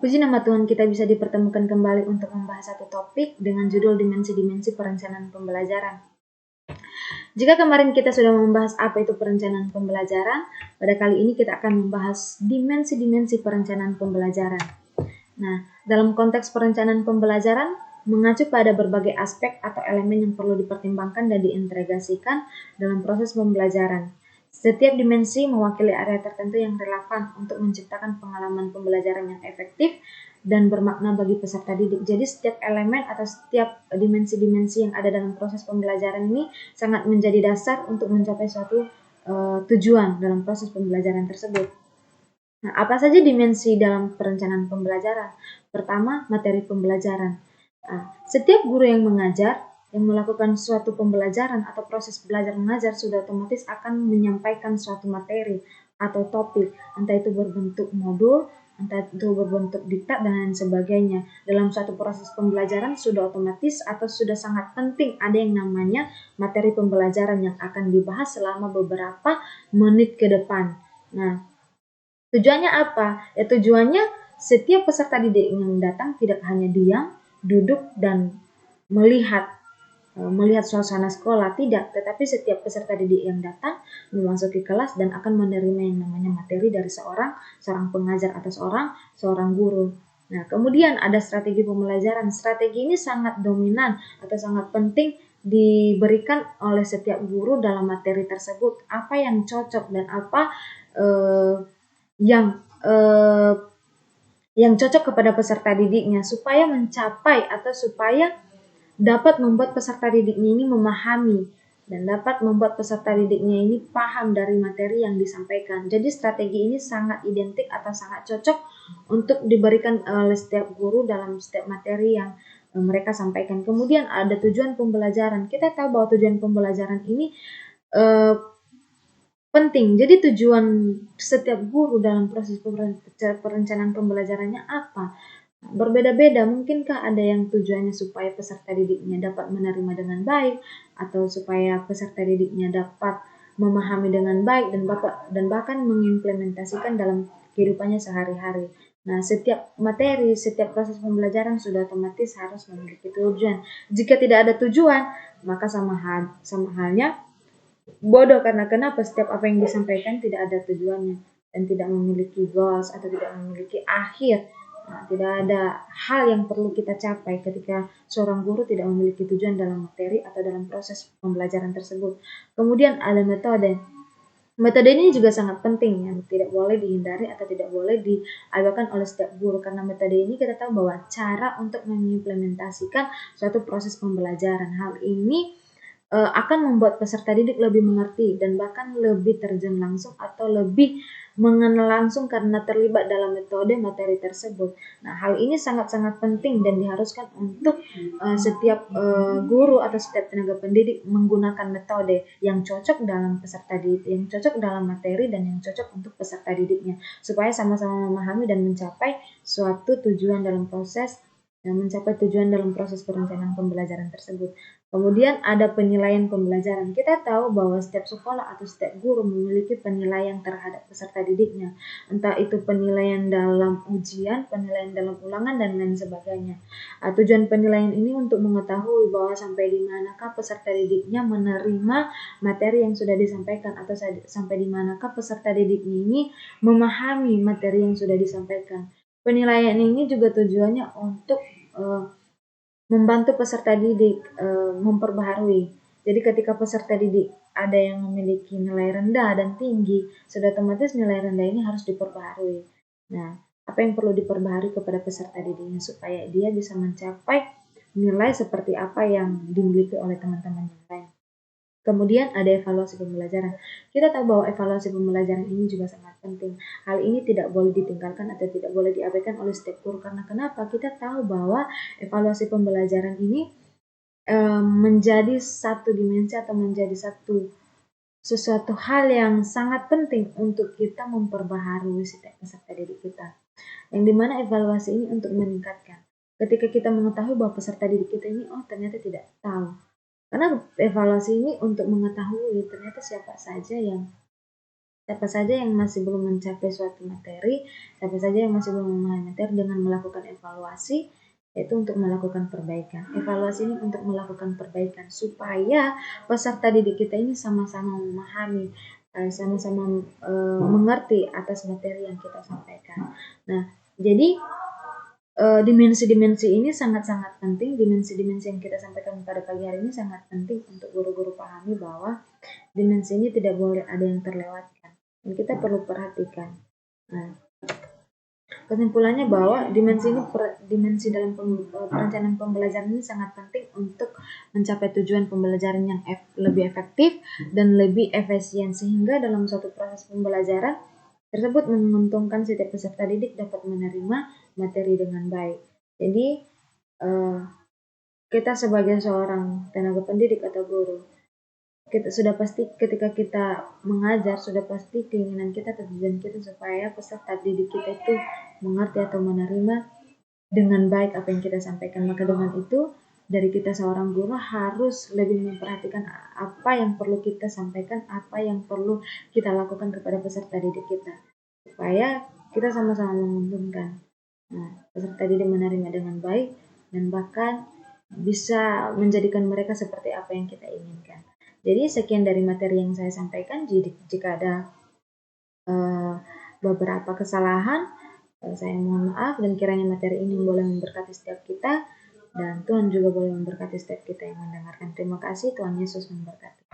Puji nama Tuhan, kita bisa dipertemukan kembali untuk membahas satu topik dengan judul dimensi-dimensi perencanaan pembelajaran. Jika kemarin kita sudah membahas apa itu perencanaan pembelajaran, pada kali ini kita akan membahas dimensi-dimensi perencanaan pembelajaran. Nah, dalam konteks perencanaan pembelajaran, mengacu pada berbagai aspek atau elemen yang perlu dipertimbangkan dan diintegrasikan dalam proses pembelajaran. Setiap dimensi mewakili area tertentu yang relevan untuk menciptakan pengalaman pembelajaran yang efektif dan bermakna bagi peserta didik. Jadi setiap elemen atau setiap dimensi-dimensi yang ada dalam proses pembelajaran ini sangat menjadi dasar untuk mencapai suatu tujuan dalam proses pembelajaran tersebut. Nah, apa saja dimensi dalam perencanaan pembelajaran? Pertama, materi pembelajaran. Nah, setiap guru yang mengajar, yang melakukan suatu pembelajaran atau proses belajar mengajar sudah otomatis akan menyampaikan suatu materi atau topik, entah itu berbentuk modul, entah itu berbentuk diktat dan lain sebagainya. Dalam suatu proses pembelajaran sudah otomatis atau sudah sangat penting ada yang namanya materi pembelajaran yang akan dibahas selama beberapa menit ke depan. Nah, tujuannya apa? Ya tujuannya setiap peserta didik yang datang tidak hanya diam, duduk dan melihat suasana sekolah, tidak, tetapi setiap peserta didik yang datang memasuki kelas dan akan menerima yang namanya materi dari seorang pengajar atau seorang guru. Nah, kemudian ada strategi pembelajaran. Strategi ini sangat dominan atau sangat penting diberikan oleh setiap guru dalam materi tersebut. Apa yang cocok dan apa yang cocok kepada peserta didiknya supaya mencapai atau supaya dapat membuat peserta didiknya ini memahami dan dapat membuat peserta didiknya ini paham dari materi yang disampaikan. Jadi strategi ini sangat identik atau sangat cocok untuk diberikan oleh setiap guru dalam setiap materi yang mereka sampaikan. Kemudian ada tujuan pembelajaran. Kita tahu bahwa tujuan pembelajaran ini penting. Jadi tujuan setiap guru dalam proses perencanaan pembelajarannya apa? Berbeda-beda, mungkinkah ada yang tujuannya supaya peserta didiknya dapat menerima dengan baik, atau supaya peserta didiknya dapat memahami dengan baik dan bahkan mengimplementasikan dalam kehidupannya sehari-hari. Nah, setiap materi, setiap proses pembelajaran sudah otomatis harus memiliki tujuan. Jika tidak ada tujuan, maka sama halnya bodoh, karena kenapa? Setiap apa yang disampaikan tidak ada tujuannya dan tidak memiliki goals atau tidak memiliki akhir. Nah, tidak ada hal yang perlu kita capai ketika seorang guru tidak memiliki tujuan dalam materi atau dalam proses pembelajaran tersebut. Kemudian ada metode. Metode ini juga sangat penting, yang tidak boleh dihindari atau tidak boleh diabaikan oleh setiap guru, karena metode ini kita tahu bahwa cara untuk mengimplementasikan suatu proses pembelajaran. Hal ini akan membuat peserta didik lebih mengerti dan bahkan lebih terjun langsung atau lebih mengenal langsung karena terlibat dalam metode materi tersebut. Nah, hal ini sangat-sangat penting dan diharuskan untuk setiap guru atau setiap tenaga pendidik menggunakan metode yang cocok dalam peserta didik, yang cocok dalam materi dan yang cocok untuk peserta didiknya, supaya sama-sama memahami dan mencapai suatu tujuan dalam proses perencanaan pembelajaran tersebut. Kemudian ada penilaian pembelajaran. Kita tahu bahwa setiap sekolah atau setiap guru memiliki penilaian terhadap peserta didiknya. Entah itu penilaian dalam ujian, penilaian dalam ulangan, dan lain sebagainya. Tujuan penilaian ini untuk mengetahui bahwa sampai di manakah peserta didiknya menerima materi yang sudah disampaikan, atau sampai di manakah peserta didiknya ini memahami materi yang sudah disampaikan. Penilaian ini juga tujuannya untuk membantu peserta didik memperbaharui. Jadi ketika peserta didik ada yang memiliki nilai rendah dan tinggi, sudah otomatis nilai rendah ini harus diperbaharui. Nah, apa yang perlu diperbaharui kepada peserta didiknya supaya dia bisa mencapai nilai seperti apa yang dimiliki oleh teman-teman yang lain. Kemudian ada evaluasi pembelajaran. Kita tahu bahwa evaluasi pembelajaran ini juga sangat penting. Hal ini tidak boleh ditinggalkan atau tidak boleh diabaikan oleh setiap guru. Karena kenapa? Kita tahu bahwa evaluasi pembelajaran ini menjadi satu dimensi atau menjadi sesuatu hal yang sangat penting untuk kita memperbaharui setiap peserta didik kita. Yang dimana evaluasi ini untuk meningkatkan. Ketika kita mengetahui bahwa peserta didik kita ini, ternyata tidak tahu. Karena evaluasi ini untuk mengetahui ternyata siapa saja yang Siapa saja yang masih belum mencapai suatu materi, siapa saja yang masih belum memahami materi, dengan melakukan evaluasi, yaitu untuk melakukan perbaikan. Evaluasi ini untuk melakukan perbaikan supaya peserta didik kita ini sama-sama memahami, sama-sama mengerti atas materi yang kita sampaikan. Nah, jadi dimensi-dimensi ini sangat-sangat penting. Dimensi-dimensi yang kita sampaikan pada pagi hari ini sangat penting untuk guru-guru pahami bahwa dimensi ini tidak boleh ada yang terlewatkan. Dan kita perlu perhatikan. Nah, kesimpulannya bahwa dimensi dalam perencanaan pembelajaran ini sangat penting untuk mencapai tujuan pembelajaran yang lebih efektif dan lebih efisien, sehingga dalam suatu proses pembelajaran tersebut menguntungkan setiap peserta didik dapat menerima materi dengan baik. Jadi kita sebagai seorang tenaga pendidik atau guru, kita sudah pasti ketika kita mengajar, sudah pasti keinginan kita, tujuan kita supaya peserta didik kita itu mengerti atau menerima dengan baik apa yang kita sampaikan. Maka dengan itu, dari kita seorang guru harus lebih memperhatikan apa yang perlu kita sampaikan, apa yang perlu kita lakukan kepada peserta didik kita, supaya kita sama-sama menguntungkan. Nah, peserta didik menerima dengan baik dan bahkan bisa menjadikan mereka seperti apa yang kita inginkan. Jadi sekian dari materi yang saya sampaikan. Jika ada beberapa kesalahan, saya mohon maaf, dan kiranya materi ini boleh memberkati setiap kita, dan Tuhan juga boleh memberkati setiap kita yang mendengarkan. Terima kasih, Tuhan Yesus memberkati.